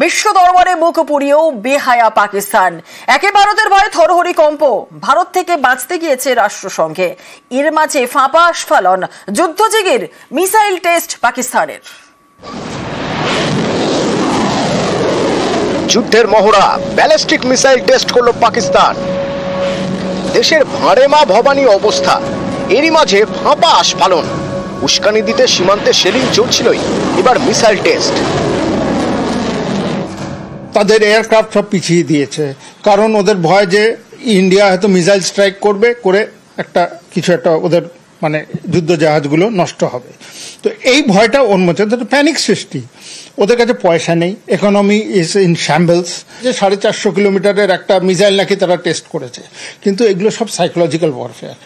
বিশ্ব দরবারে মুখ পুড়িয়েও বেহায়া পাকিস্তান। একে ভারতের ভয়ে থরহরি কম্প। ভারত থেকে বাঁচতে গিয়েছে রাষ্ট্রসংঘে। এর মাঝে ফাঁপা আস্ফালন, যুদ্ধজিগির, মিসাইল টেস্ট পাকিস্তানের। যুদ্ধের মহড়া, ব্যালিস্টিক মিসাইল টেস্ট করলো পাকিস্তান। দেশের ভাঁড়ে মা ভবানী অবস্থা। এরই মাঝে ফাঁপা আস্ফালন। উস্কানি দিতে সীমান্তে শেলিং চলছিলই, এবার মিসাইল টেস্ট। তাদের এয়ারক্রাফট সব পিছিয়ে দিয়েছে, কারণ ওদের ভয় যে ইন্ডিয়া হয়তো মিসাইল স্ট্রাইক করবে, করে কিছু একটা ওদের মানে যুদ্ধ জাহাজগুলো নষ্ট হবে। তো এই ভয়টা ওর মধ্যে প্যানিক সৃষ্টি। ওদের কাছে পয়সা নেই, ইকোনমি ইজ ইন শ্যাম্বলস। যে 450 কিলোমিটারের একটা মিসাইল নাকি তারা টেস্ট করেছে, কিন্তু এগুলো সব সাইকোলজিক্যাল ওয়ারফেয়ার।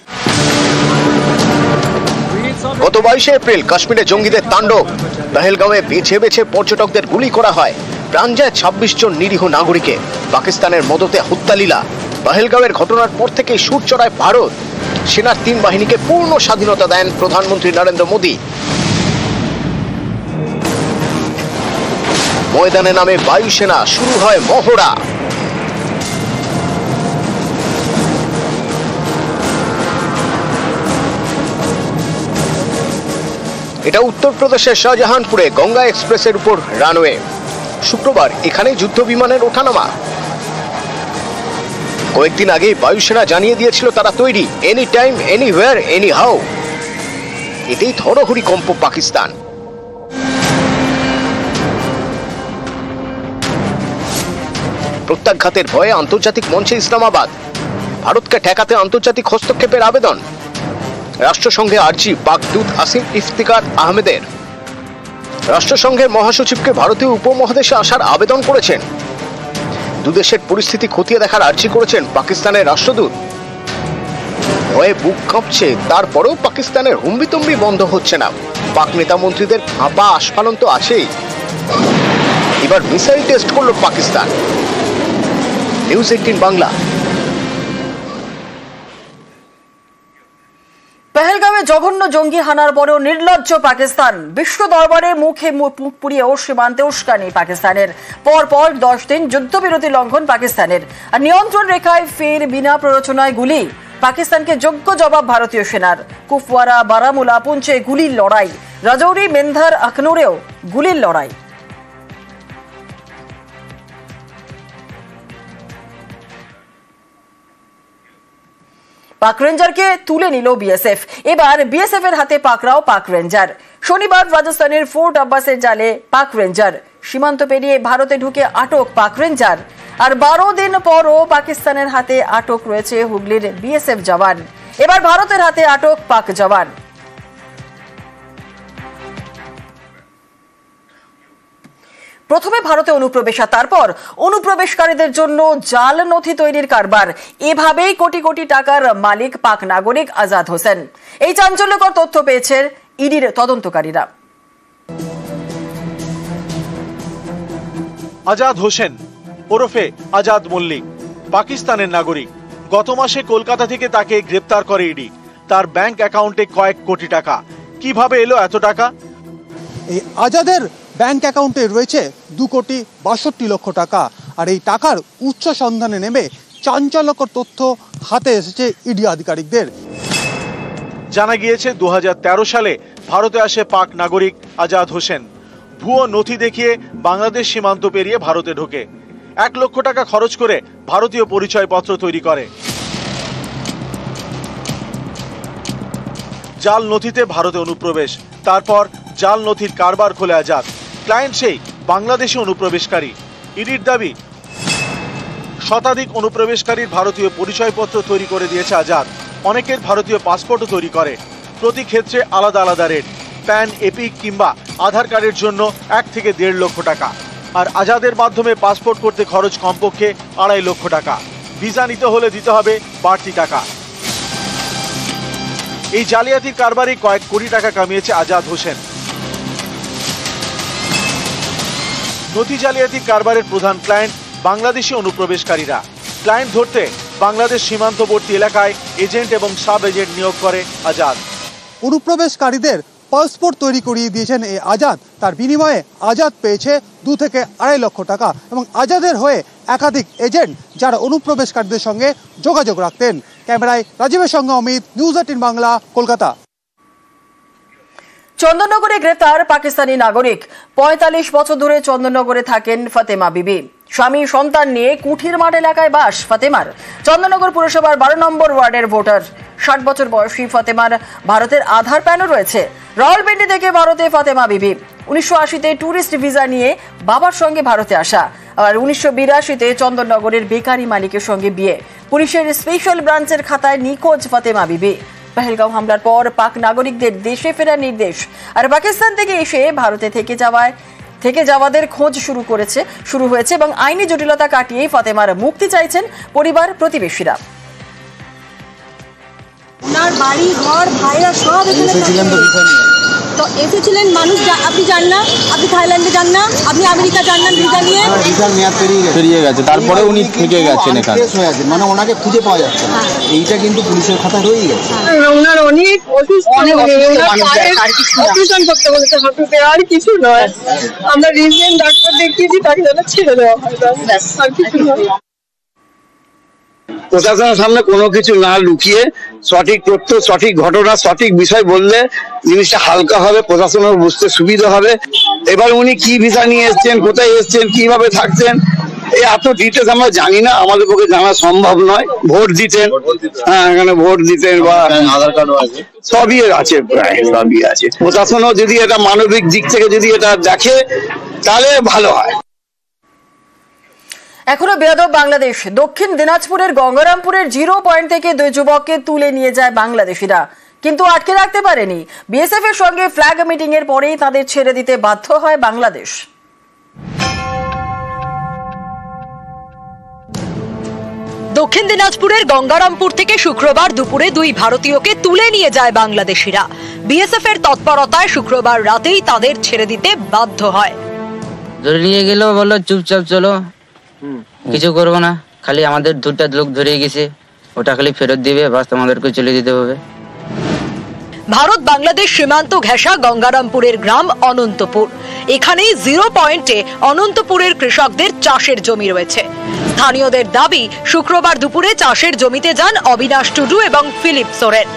গত 22 এপ্রিল কাশ্মীরে জঙ্গিদের তাণ্ডব। পহেলগাঁওয়ে বেছে বেছে পর্যটকদের গুলি করা হয়, প্রাণ যায় 26 জন নিরীহ নাগরিকে। পাকিস্তানের মদতে হত্যালীলা। পহেলগাঁওয়ের ঘটনার পর থেকেই সুর চড়ায় ভারত। সেনার 3 বাহিনীকে পূর্ণ স্বাধীনতা দেন প্রধানমন্ত্রী নরেন্দ্র মোদী। ময়দানে নামে বায়ুসেনা, শুরু হয় মহড়া। এটা উত্তরপ্রদেশের শাহজাহানপুরে গঙ্গা এক্সপ্রেসের উপর রানওয়ে। শুক্রবার এখানে যুদ্ধ বিমানের ওঠানামা। কয়েকদিন আগে বায়ুসেনা জানিয়ে দিয়েছিল তারা তৈরি, any time, anywhere, any how. এতেই থরহরি কম্প পাকিস্তান। প্রত্যাঘাতের ভয়ে আন্তর্জাতিক মঞ্চে ইসলামাবাদ। ভারতকে ঠেকাতে আন্তর্জাতিক হস্তক্ষেপের আবেদন। রাষ্ট্রসংঘে আর্জি পাক দূত আসিম ইফতিকার আহমেদের। রাষ্ট্রসংঘের মহাসচিবকে ভারতীয় উপমহাদেশে আসার আবেদন করেছেন। দুদেশের পরিস্থিতি খতিয়ে দেখার আর্জি করেছেন পাকিস্তানের রাষ্ট্রদূত। ভয়ে বুক কাঁপছে, তারপরেও পাকিস্তানের হুম্বিতম্বি বন্ধ হচ্ছে না। পাক নেতা মন্ত্রীদের ফাঁপা আস্ফালন তো আছেই, এবার মিসাইল টেস্ট করলো পাকিস্তান। নিউজ 18 বাংলা। পহেলগাঁওয়ে জঘন্য জঙ্গি হানার পরেও নির্লজ্জ পাকিস্তান। বিশ্ব দরবারে মুখে মুখ পুড়িয়েও সীমান্তে উস্কানি পাকিস্তানের। পরপর 10 দিন যুদ্ধবিরতি লঙ্ঘন পাকিস্তানের। আর নিয়ন্ত্রণ রেখায় ফের বিনা প্ররোচনায় গুলি। পাকিস্তানকে যোগ্য জবাব ভারতীয় সেনার। কুপওয়ারা, বারামুলা, পুঞ্চে গুলির লড়াই। রাজৌরি, মেন্ধার, আখনুরেও গুলির লড়াই। পাক রেঞ্জারকে তুলে নিল বিএসএফ। এবার বিএসএফ এর হাতে পাকড়াও পাক রেঞ্জার। শনিবার রাজস্থানের ফোর্ট আব্বাসের জালে পাক রেঞ্জার। সীমান্ত পেরিয়ে ভারতে ঢুকে আটক পাক রেঞ্জার। আর 12 দিন পরও পাকিস্তানের হাতে আটক রয়েছে হুগলির বিএসএফ জওয়ান। এবার ভারতের হাতে আটক পাক জওয়ান। প্রথমে ভারতে অনুপ্রবেশ, তারপর অনুপ্রবেশকারীদের জন্য জাল নথি তৈরির কারবার। এভাবেই কোটি কোটি টাকার মালিক পাক নাগরিক আজাদ হোসেন। এই চাঞ্চল্যকর তথ্য পেয়েছেন ইডির তদন্তকারীরা। আজাদ হোসেন ওরফে আজাদ মল্লিক পাকিস্তানের নাগরিক। গত মাসে কলকাতা থেকে তাকে গ্রেপ্তার করে ইডি। তার ব্যাংক অ্যাকাউন্টে কয়েক কোটি টাকা। কিভাবে এলো এত টাকা? এই আজাদের ব্যাংক অ্যাকাউন্টে রয়েছে 2,62,00,000 টাকা। আর এই টাকার উচ্চ সন্ধানে নেমে চাঞ্চল্যকর তথ্য হাতে এসেছে ইডি আধিকারিকদের। জানা গিয়েছে 2013 সালে ভারতে আসে পাক নাগরিক আজাদ হোসেন। ভুয়ো নথি দেখিয়ে বাংলাদেশ সীমান্ত পেরিয়ে ভারতে ঢোকে। 1 লক্ষ টাকা খরচ করে ভারতীয় পরিচয়পত্র তৈরি করে। জাল নথিতে ভারতে অনুপ্রবেশ, তারপর জাল নথির কারবার খোলে আজাদ। ক্লায়েন্ট সেই বাংলাদেশি অনুপ্রবেশকারী। ইডির দাবি, শতাধিক অনুপ্রবেশকারীর ভারতীয় পরিচয়পত্র তৈরি করে দিয়েছে আজাদ। অনেকের ভারতীয় পাসপোর্টও তৈরি করে। প্রতি ক্ষেত্রে আলাদা আলাদা রেট। প্যান, এপিক কিংবা আধার কার্ডের জন্য 1 থেকে 1.5 লক্ষ টাকা। আর আজাদের মাধ্যমে পাসপোর্ট করতে খরচ কমপক্ষে 2.5 লক্ষ টাকা। ভিসা নিতে হলে দিতে হবে বাড়তি টাকা। এই জালিয়াতির কারবারে কয়েক কোটি টাকা কামিয়েছে আজাদ হোসেন। নথি জালিয়াতির কারবারের প্রধান ক্লায়েন্ট বাংলাদেশি অনুপ্রবেশকারীরা। ক্লায়েন্ট ধরতে বাংলাদেশ সীমান্তবর্তী এলাকায় এজেন্ট এবং সাব এজেন্ট নিয়োগ করে আজাদ। অনুপ্রবেশকারীদের পাসপোর্ট তৈরি করিয়ে দিয়েছেন এই আজাদ। তার বিনিময়ে আজাদ পেয়েছে 2 থেকে 2.5 লক্ষ টাকা এবং আজাদের হয়ে একাধিক এজেন্ট যারা অনুপ্রবেশকারীদের সঙ্গে যোগাযোগ রাখতেন। ক্যামেরায় রাজীবের সঙ্গে অমিত, নিউজ 18 বাংলা, কলকাতা। চন্দননগরে গ্রেফতার পাকিস্তানি নাগরিক। 45 বছর ধরে চন্দননগরে থাকেন ফাতেমা বিবি। স্বামী সন্তান নিয়ে কুঠির মাঠ এলাকায় বাস ফাতেমার। চন্দননগর পুরসভার 12 নম্বর ওয়ার্ডের ভোটার। 60 বছর বয়সী ফাতেমার ভারতের আধার প্যানও রয়েছে। রাওয়ালপিন্ডি থেকে ভারতে ফাতেমা বিবি। 1980-তে ট্যুরিস্ট ভিসা নিয়ে বাবার সঙ্গে ভারতে আসা। আর 1982-তে চন্দননগরের বেকারি মালিকের সঙ্গে বিয়ে। পুলিশের স্পেশাল ব্রাঞ্চের খাতায় নিখোঁজ ফাতেমা বিবি। পহেলগাঁও হামলার পর পাক নাগরিকদের দেশে ফেরার নির্দেশ। আর পাকিস্তান থেকে এসে ভারতে থেকে যাওয়াদের খোঁজ শুরু হয়েছে এবং আইনি জটিলতা কাটিয়ে ফাতেমার মুক্তি চাইছেন পরিবার প্রতিবেশীরা। ওনার বাড়ি ঘর ভাইরা সব তো এসেছিলেন মানুষ। আপনি যান না, আপনি থাইল্যান্ডে যান না, আপনি আমেরিকা যান না ভিসা নিয়ে। ভিসার মেয়াদ পেরিয়ে গেছে, তারপরে উনি থেকে গেছেন এখানে, মানে ওনাকে খুঁজে পাওয়া যাচ্ছে না। এইটা কিন্তু পুলিশের খাতায় রয়ে গেছে। ওনার অনেক অপারেশন করতে বলেছে হাঁটুতে, আর কিছু নয়। আমরা রিসেন্ট ডাক্তার দেখিয়েছি, তাকে যেন ছেড়ে দেওয়া হয়, আর কিছু নয়। প্রশাসনের সামনে কোনো কিছু না লুকিয়ে সঠিক তথ্য, সঠিক ঘটনা, সঠিক বিষয় বললে জিনিসটা হালকা হবে, প্রশাসনের বুঝতে সুবিধা হবে। এবার উনি কি ভিসা নিয়ে এসছেন, কোথায় এসছেন, কিভাবে থাকছেন, এই এত ডিটেলস আমরা জানি না, আমাদের পক্ষে জানা সম্ভব নয়। ভোট দিতেন, হ্যাঁ এখানে ভোট দিতেন বা আধার কার্ড আছে, সবই আছে, প্রায় সবই আছে। প্রশাসনও যদি এটা মানবিক দিক থেকে যদি এটা দেখে তাহলে ভালো হয়। এখনো বেয়াদব বাংলাদেশ। দক্ষিণ দিনাজপুরের গঙ্গারামপুরের 0 পয়েন্ট থেকে 2 যুবককে তুলে নিয়ে যায় বাংলাদেশিরা, কিন্তু আটকে রাখতে পারেনি। বিএসএফ এর সঙ্গে ফ্ল্যাগ মিটিং এর পরেই তাদের ছেড়ে দিতে বাধ্য হয় বাংলাদেশ। দক্ষিণ দিনাজপুরের গঙ্গারামপুর থেকে শুক্রবার দুপুরে 2 ভারতীয়কে তুলে নিয়ে যায় বাংলাদেশিরা। বিএসএফ এর তৎপরতায় শুক্রবার রাতেই তাদের ছেড়ে দিতে বাধ্য হয়। ধরে নিয়ে গেল, বললো চুপচাপ চলো, কিছু করবো না, খালি আমাদের 2টা লোক ধরে গেছে, ওটা খালি ফেরত দিবে, বাস আমাদেরকে চলে দিতে হবে। ভারত বাংলাদেশ সীমান্ত ঘেঁষা গঙ্গারামপুরের গ্রাম অনন্তপুর। এখানে 0 পয়েন্টে অনন্তপুরের কৃষকদের চাষের জমি রয়েছে। স্থানীয়দের দাবি, শুক্রবার দুপুরে চাষের জমিতে যান অবিনাশ টুডু এবং ফিলিপ সোরেন।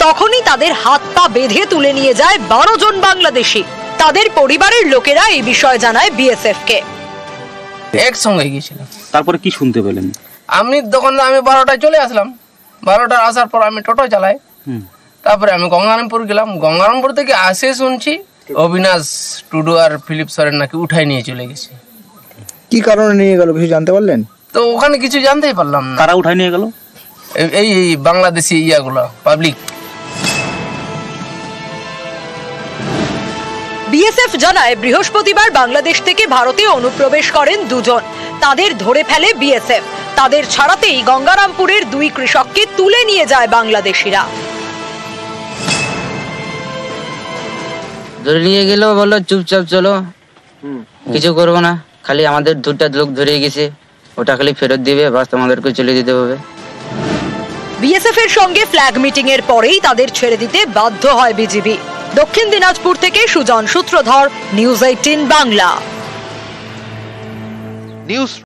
তখনই তাদের হাত পা বেঁধে তুলে নিয়ে যায় 12 জন বাংলাদেশি। তাদের পরিবারের লোকেরা এই বিষয় জানায় বিএসএফ কে। একসঙ্গে গিয়েছিলাম। তারপরে কি শুনতে পেলেন? আমি 12টায় চলে আসলাম। 12টায় আসার পর আমি টোটো চালাই। তারপরে আমি গঙ্গারামপুর গেলাম। গঙ্গারামপুর থেকে আসে শুনছি অবিনাশ টুডু আর ফিলিপ সরেন নাকি উঠাই নিয়ে চলে গেছে। কি কারণে নিয়ে গেল কিছু জানতে পারলেন? তো ওখানে কিছু জানতেই পারলাম না। কারা উঠাই নিয়ে গেল? এই বাংলাদেশি ইয়াগুলো, পাবলিক। বিএসএফ জানায়, বৃহস্পতিবার বাংলাদেশ থেকে ভারতে অনুপ্রবেশ করেন 2 জন। তাদের ধরে ফেলে বিএসএফ। তাদের ছাড়াতেই গঙ্গারামপুরের 2 কৃষককে তুলে নিয়ে যায় বাংলাদেশিরা। ধরে নিয়ে গেল, বললো চুপচাপ চলো, কিছু করবো না, খালি আমাদের 2টা লোক ধরে গেছে, ওটা খালি ফেরত দিবে, বাস আমাদেরকে চলে দিতে হবে। বিএসএফ এর সঙ্গে ফ্ল্যাগ মিটিং এর পরেই তাদের ছেড়ে দিতে বাধ্য হয় বিজিবি। দক্ষিণ দিনাজপুর থেকে সুজন সূত্রধর, নিউজ 18 বাংলা। নিউজ